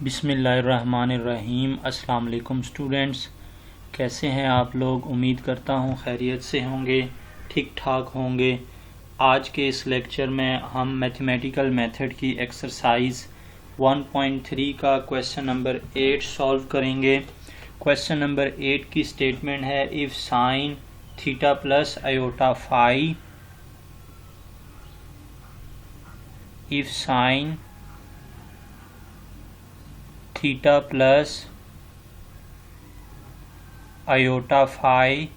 बिस्मिल्लाहिर्रहमानिर्रहीम। अस्सलाम वालेकुम स्टूडेंट्स, कैसे हैं आप लोग? उम्मीद करता हूँ खैरियत से होंगे, ठीक ठाक होंगे। आज के इस लेक्चर में हम मैथमेटिकल मेथड की एक्सरसाइज 1.3 का क्वेश्चन नंबर 8 सॉल्व करेंगे। क्वेश्चन नंबर 8 की स्टेटमेंट है if sine theta plus iota phi, if sine theta plus iota phi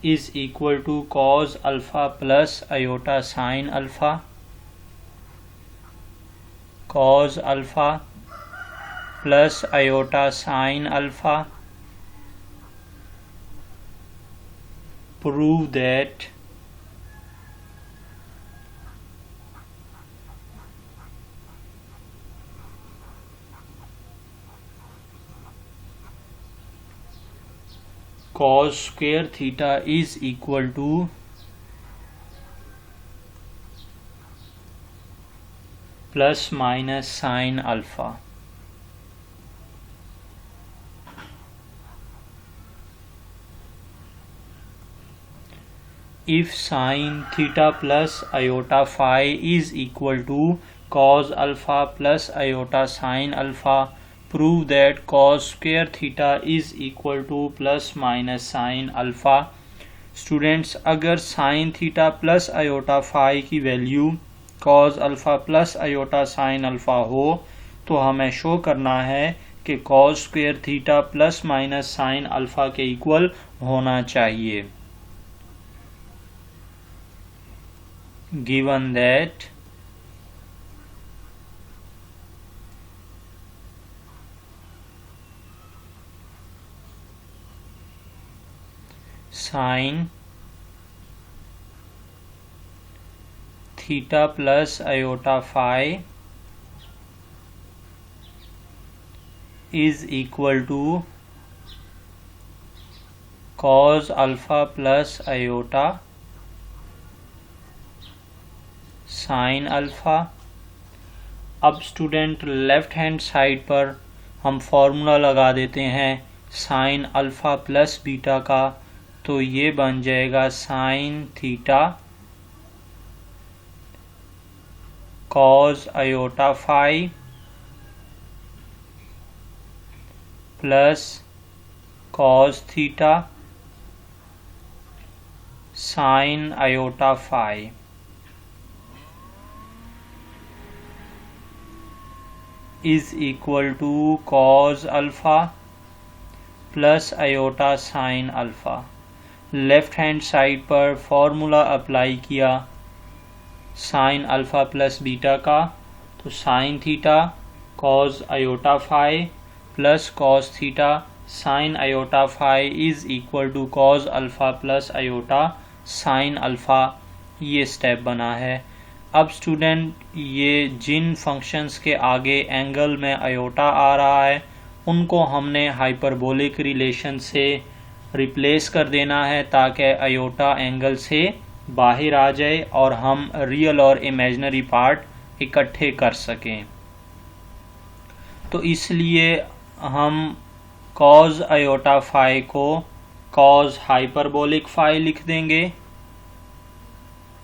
is equal to cos alpha plus iota sin alpha, cos alpha plus iota sin alpha, prove that cos square theta is equal to plus minus sin alpha। If sin theta plus iota phi is equal to cos alpha plus iota sin alpha, prove that cos square theta is equal to plus minus sin alpha। Students, अगर sin theta plus iota phi की value cos alpha plus iota sin alpha हो तो हमें show करना है कि cos square theta plus minus sin alpha के equal होना चाहिए। Given that sin theta plus iota phi is equal to cos alpha plus iota sin alpha. अब स्टूडेंट लेफ्ट हैंड साइड पर हम फॉर्मूला लगा देते हैं sin अल्फ़ा प्लस बीटा का, तो ये बन जाएगा sin theta cos iota phi plus cos theta sin iota phi. Is equal to cos alpha plus iota sin alpha. Left hand side पर फॉर्मूला अप्लाई किया sin अल्फ़ा प्लस बीटा का, तो sin theta cos iota phi plus cos theta sin iota phi is equal to cos alpha plus iota sin alpha. ये step बना है। अब student, ये जिन functions के आगे एंगल में आयोटा आ रहा है उनको हमने हाइपरबोलिक रिलेशन से रिप्लेस कर देना है ताकि आयोटा एंगल से बाहर आ जाए और हम रियल और इमेजिनरी पार्ट इकट्ठे कर सकें। तो इसलिए हम cos आयोटा फाई को cos हाइपरबोलिक फाई लिख देंगे।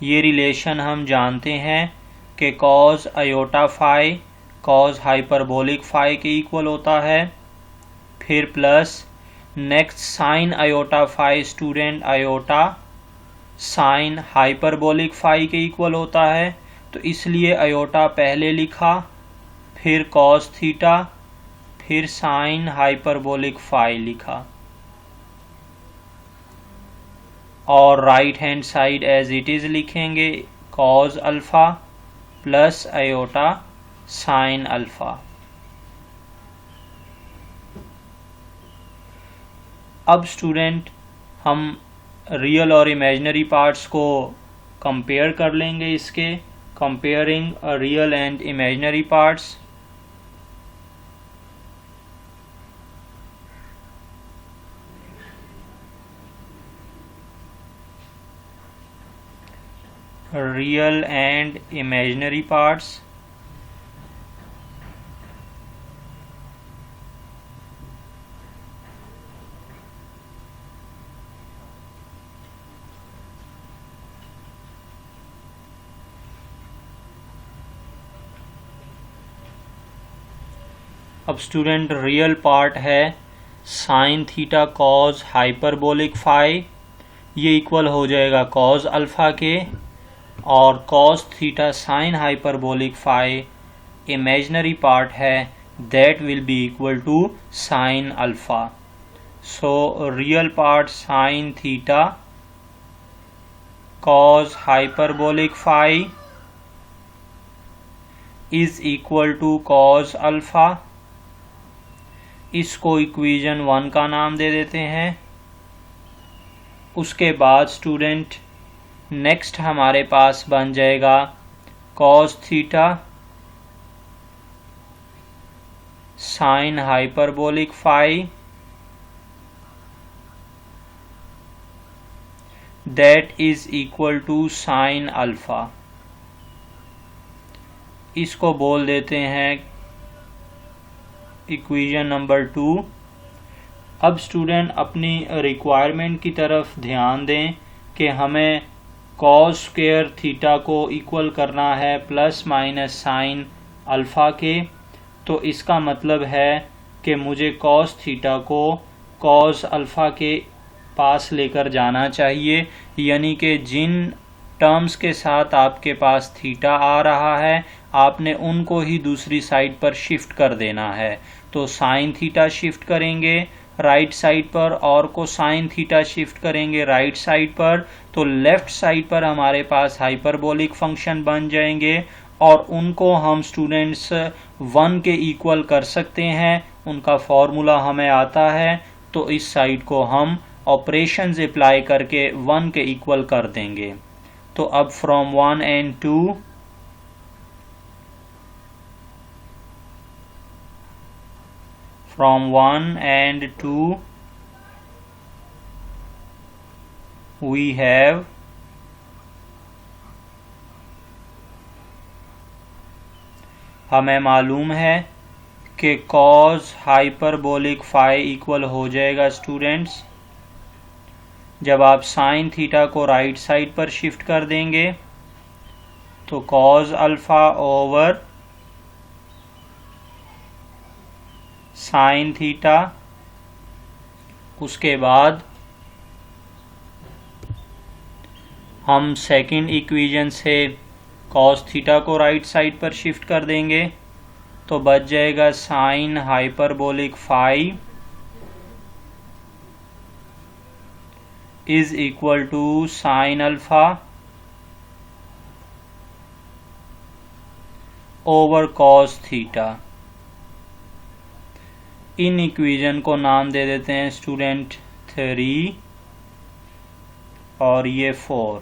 ये रिलेशन हम जानते हैं कि cos iota phi cos hyperbolic phi के इक्वल होता है। फिर plus next sin iota phi student iota sin hyperbolic phi के इक्वल होता है, तो इसलिए आयोटा पहले लिखा, फिर cos थीटा, फिर sin हाइपरबोलिक फाई लिखा और right hand side as it is लिखेंगे cos alpha plus iota sin alpha. अब स्टूडेंट, हम रियल और इमेजिनरी पार्ट्स को कंपेयर कर लेंगे। इसके comparing real and imaginary parts. real and imaginary parts। अब स्टूडेंट रियल पार्ट है sine theta cos hyperbolic phi, ये इक्वल हो जाएगा कॉज अल्फ़ा के, और cos theta sine hyperbolic phi imaginary part है, that will be equal to sine alpha. So real part sine theta cos hyperbolic phi is equal to cos alpha. इसको equation 1 का नाम दे देते हैं. उसके बाद स्टूडेंट नेक्स्ट हमारे पास बन जाएगा cos theta sine hyperbolic phi, that is equal to sine alpha. इसको बोल देते हैं इक्वेशन नंबर 2. अब स्टूडेंट अपनी रिक्वायरमेंट की तरफ ध्यान दें कि हमें कॉस स्क्वायर थीटा को इक्वल करना है प्लस माइनस साइन अल्फ़ा के. तो इसका मतलब है कि मुझे कॉस थीटा को कॉस अल्फ़ा के पास लेकर जाना चाहिए, यानी कि जिन टर्म्स के साथ आपके पास थीटा आ रहा है आपने उनको ही दूसरी साइड पर शिफ्ट कर देना है. तो साइन थीटा शिफ्ट करेंगे राइट साइड पर और कोसाइन थीटा शिफ्ट करेंगे राइट साइड पर, तो लेफ्ट साइड पर हमारे पास हाइपरबोलिक फंक्शन बन जाएंगे और उनको हम स्टूडेंट्स 1 के इक्वल कर सकते हैं. उनका फॉर्मूला हमें आता है, तो इस साइड को हम ऑपरेशंस अप्लाई करके 1 के इक्वल कर देंगे. तो अब from 1 and 2 from 1 and 2 we have हमें मालूम है कि cos हाइपरबोलिक फाई इक्वल हो जाएगा स्टूडेंट्स जब आप साइन थीटा को राइट साइड पर शिफ्ट कर देंगे, तो cos alpha over sine theta. उसके बाद हम सेकंड इक्वेशन से cos थीटा को राइट साइड पर शिफ्ट कर देंगे, तो बच जाएगा sine hyperbolic phi is equal to sine alpha over cos theta. इन इक्वेशन को नाम दे देते हैं स्टूडेंट 3 और ये 4.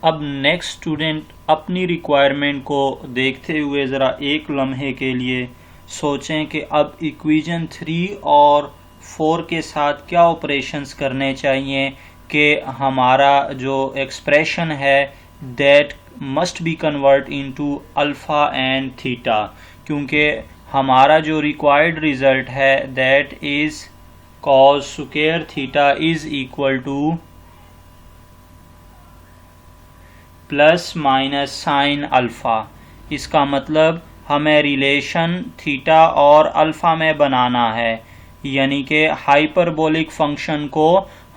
अब नेक्स्ट स्टूडेंट अपनी रिक्वायरमेंट को देखते हुए ज़रा एक लम्हे के लिए सोचें कि अब इक्वेशन 3 और 4 के साथ क्या ऑपरेशंस करने चाहिए कि हमारा जो एक्सप्रेशन है that must be convert into alpha and theta, क्योंकि हमारा जो रिक्वायर्ड रिज़ल्ट है that is cos square theta is equal to plus minus sine alpha. इसका मतलब हमें रिलेशन थीटा और अल्फ़ा में बनाना है, यानी कि हाइपरबोलिक फंक्शन को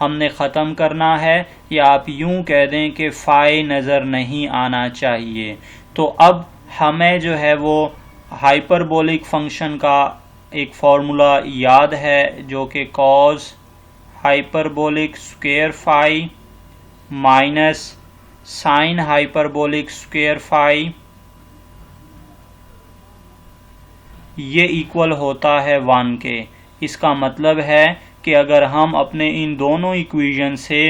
हमने ख़त्म करना है, या आप यूं कह दें कि फ़ाई नज़र नहीं आना चाहिए. तो अब हमें जो है वो हाइपरबोलिक फंक्शन का एक फार्मूला याद है जो कि cos hyperbolic square phi minus sine hyperbolic square phi, ये इक्वल होता है 1 के. इसका मतलब है कि अगर हम अपने इन दोनों इक्वेशन से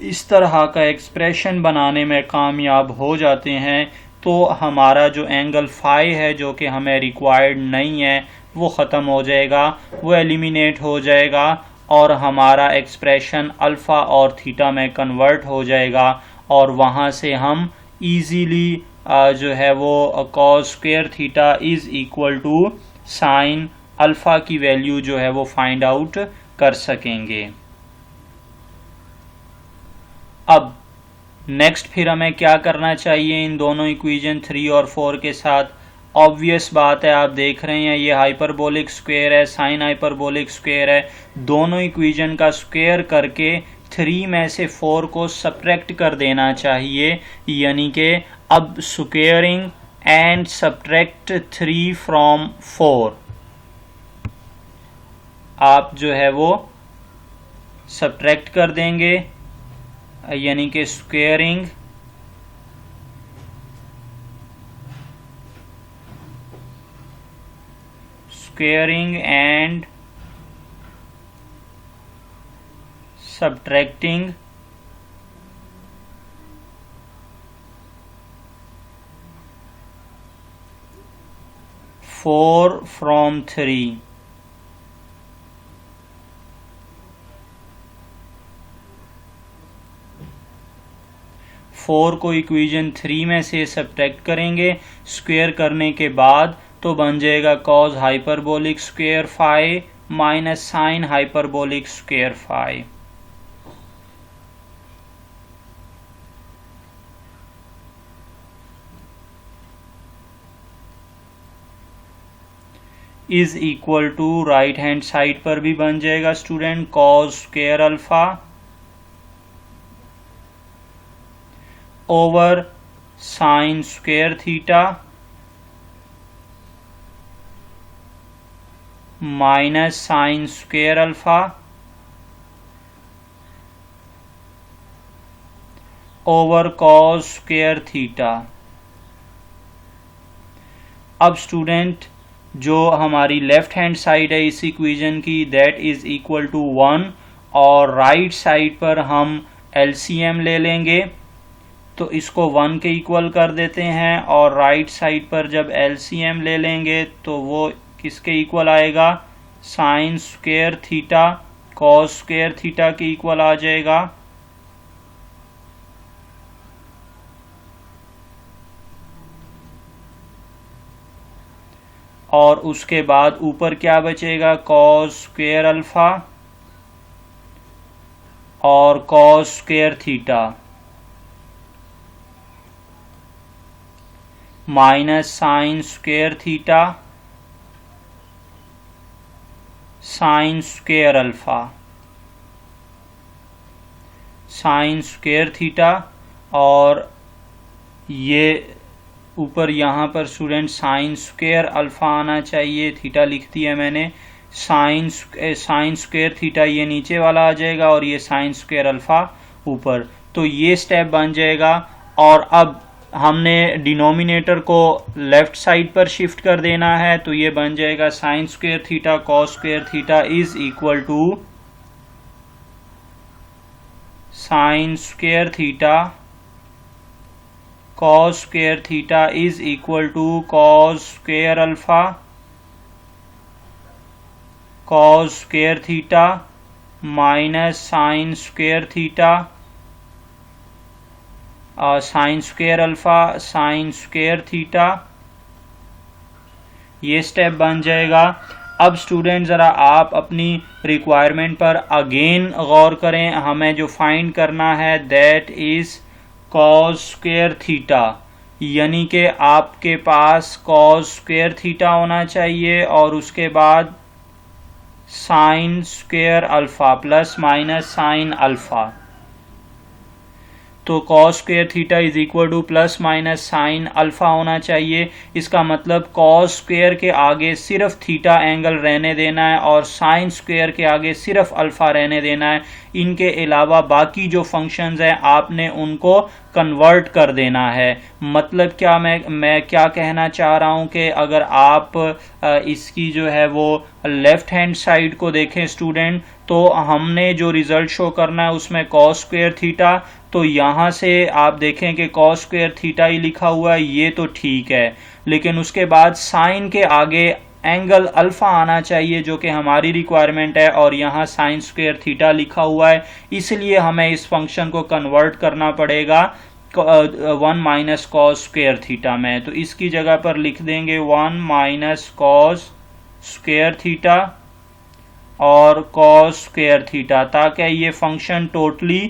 इस तरह का एक्सप्रेशन बनाने में कामयाब हो जाते हैं तो हमारा जो एंगल फाई है जो कि हमें रिक्वायर्ड नहीं है वो ख़त्म हो जाएगा, वो एलिमिनेट हो जाएगा और हमारा एक्सप्रेशन अल्फ़ा और थीटा में कन्वर्ट हो जाएगा और वहाँ से हम इजीली जो है वो cos square theta is equal to sine alpha की वैल्यू जो है वो फाइंड आउट कर सकेंगे. अब नेक्स्ट फिर हमें क्या करना चाहिए इन दोनों इक्वेशन 3 और 4 के साथ? ऑब्वियस बात है, आप देख रहे हैं ये हाइपरबोलिक स्क्वायर है, साइन हाइपरबोलिक स्क्वायर है, दोनों इक्वेशन का स्क्वायर करके 3 में से 4 को सब्ट्रैक्ट कर देना चाहिए। यानी कि अब स्क्वायरिंग एंड सब्ट्रैक्ट 3 फ्रॉम 4 आप जो है वो सब्ट्रैक्ट कर देंगे, यानी कि squaring and subtracting 4 from 3। Four को इक्वेशन 3 में से सब्ट्रैक्ट करेंगे स्क्वायर करने के बाद, तो बन जाएगा cos hyperbolic square 5 minus sine hyperbolic square 5। Is equal to right hand side पर भी बन जाएगा student cos square alpha over sine square theta minus sine square alpha over cos square theta. अब स्टूडेंट जो हमारी लेफ्ट हैंड साइड है इस equation की दैट इज इक्वल टू 1 और राइट साइड पर हम एलसीएम ले लेंगे, तो इसको 1 के इक्वल कर देते हैं और राइट साइड पर जब एलसीएम ले लेंगे तो वो किसके इक्वल आएगा? Sign square theta cos square theta के इक्वल आ जाएगा। और उसके बाद ऊपर क्या बचेगा? कॉस स्क्वायर अल्फा और cos square theta minus sine square theta sine square alpha sine square theta. और ये ऊपर यहाँ पर स्टूडेंट साइन स्क्वायर अल्फा आना चाहिए, थीटा लिख दिया मैंने। साइन स्क्वायर थीटा ये नीचे वाला आ जाएगा और ये साइन स्क्वायर अल्फा ऊपर, तो ये स्टेप बन जाएगा। और अब हमने डिनोमिनेटर को लेफ्ट साइड पर शिफ्ट कर देना है, तो ये बन जाएगा sine square theta cos square theta is equal to sine square theta cos square theta is equal to cos square alpha cos square theta minus sine square theta sine square alpha sine square theta. ये step बन जाएगा। अब student ज़रा आप अपनी requirement पर again गौर करें, हमें जो फाइंड करना है that is cos square theta, यानी कि आपके पास कॉस स्क्वायर थीटा होना चाहिए और उसके बाद sine square alpha plus minus sine alpha. तो cos square theta is equal to plus minus sine alpha होना चाहिए। इसका मतलब कॉस स्क्वायर के आगे सिर्फ थीटा एंगल रहने देना है और साइन स्क्वायर के आगे सिर्फ अल्फा रहने देना है। इनके अलावा बाकी जो फंक्शंस हैं आपने उनको कन्वर्ट कर देना है। मतलब क्या मैं क्या कहना चाह रहा हूँ कि अगर आप इसकी जो है वो लेफ्ट हैंड साइड को देखें स्टूडेंट, तो हमने जो रिजल्ट शो करना है उसमें कॉस स्क्वायर थीटा, तो यहाँ से आप देखें कि कॉस स्क्वायर थीटा ही लिखा हुआ है, ये तो ठीक है, लेकिन उसके बाद साइन के आगे एंगल अल्फा आना चाहिए जो कि हमारी रिक्वायरमेंट है, और यहाँ साइन स्क्वायर थीटा लिखा हुआ है, इसलिए हमें इस फंक्शन को कन्वर्ट करना पड़ेगा 1 माइनस कॉस स्क्वायर थीटा में। तो इसकी जगह पर लिख देंगे 1 माइनस कॉस स्क्वायर थीटा और कॉस स्क्वायर थीटा, ताकि ये फंक्शन टोटली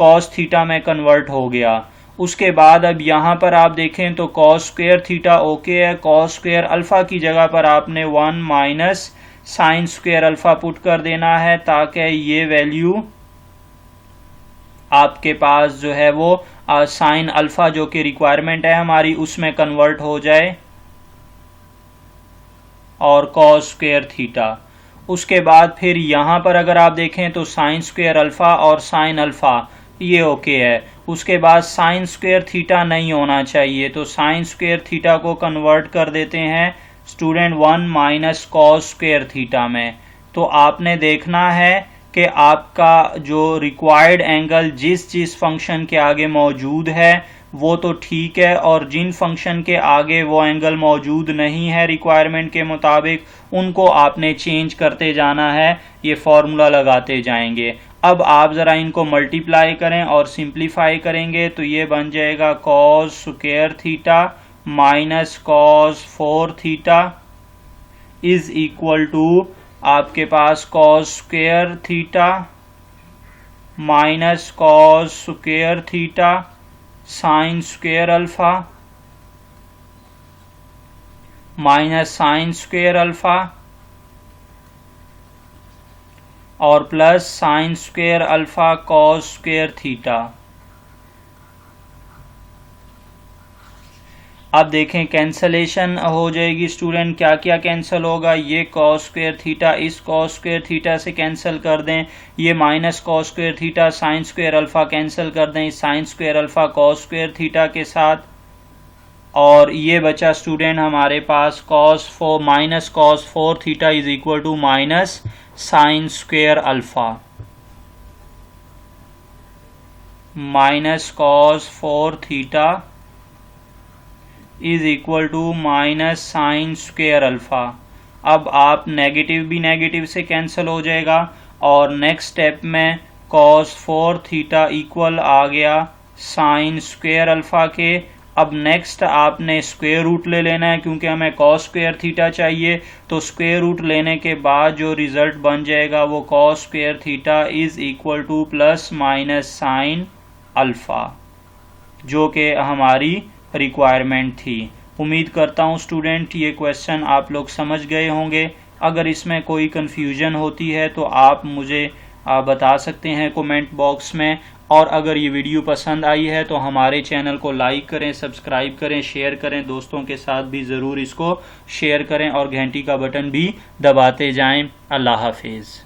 कॉस थीटा में कन्वर्ट हो गया। उसके बाद अब यहाँ पर आप देखें तो कॉस स्क्वायर थीटा ओके है, कॉस स्क्वायर अल्फा की जगह पर आपने 1 minus sine square alpha put कर देना है ताकि ये वैल्यू आपके पास जो है वो साइन अल्फा जो कि रिक्वायरमेंट है हमारी उसमें कन्वर्ट हो जाए और कॉस स्क्वायर थीटा। उसके बाद फिर यहाँ पर अगर आप देखें तो साइन स्क्वायर अल्फा और साइन अल्फा ये ओके है। उसके बाद साइन स्क्वायर थीटा नहीं होना चाहिए, तो साइन स्क्वायर थीटा को कन्वर्ट कर देते हैं student 1 minus cos square theta में। तो आपने देखना है कि आपका जो रिक्वायर्ड एंगल जिस फंक्शन के आगे मौजूद है वो तो ठीक है, और जिन फंक्शन के आगे वो एंगल मौजूद नहीं है रिक्वायरमेंट के मुताबिक उनको आपने चेंज करते जाना है, ये फॉर्मूला लगाते जाएंगे। अब आप ज़रा इनको मल्टीप्लाई करें और सिंप्लीफाई करेंगे तो ये बन जाएगा cos square theta minus cos 4 theta is equal to आपके पास cos square theta minus cos square theta sine square alpha minus sine square alpha और plus sine square alpha cos square theta. अब देखें कैंसलेशन हो जाएगी student, क्या क्या cancel होगा, ये कॉस स्क्वायर थीटा इस कॉस स्क्वायर थीटा से कैंसिल कर दें, ये minus cos square theta sine square alpha cancel कर दें sine square alpha cos square theta के साथ, और ये बचा स्टूडेंट हमारे पास minus cos 4 theta is equal to minus sine square alpha minus cos 4 theta is equal to minus sine square alpha. अब आप नेगेटिव भी नेगेटिव से कैंसिल हो जाएगा और नेक्स्ट स्टेप में कॉस 4 थीटा इक्वल आ गया साइन स्क्वायर अल्फा के। अब नेक्स्ट आपने स्क्वायर रूट ले लेना है क्योंकि हमें कॉस स्क्वायर थीटा चाहिए, तो स्क्वायर रूट लेने के बाद जो रिजल्ट बन जाएगा वो cos square theta is equal to plus minus sine alpha जो कि हमारी रिक्वायरमेंट थी। उम्मीद करता हूँ स्टूडेंट ये क्वेश्चन आप लोग समझ गए होंगे। अगर इसमें कोई कन्फ्यूजन होती है तो आप मुझे बता सकते हैं कमेंट बॉक्स में, और अगर ये वीडियो पसंद आई है तो हमारे चैनल को लाइक करें, सब्सक्राइब करें, शेयर करें, दोस्तों के साथ भी ज़रूर इसको शेयर करें और घंटी का बटन भी दबाते जाएं। अल्लाह हाफिज़।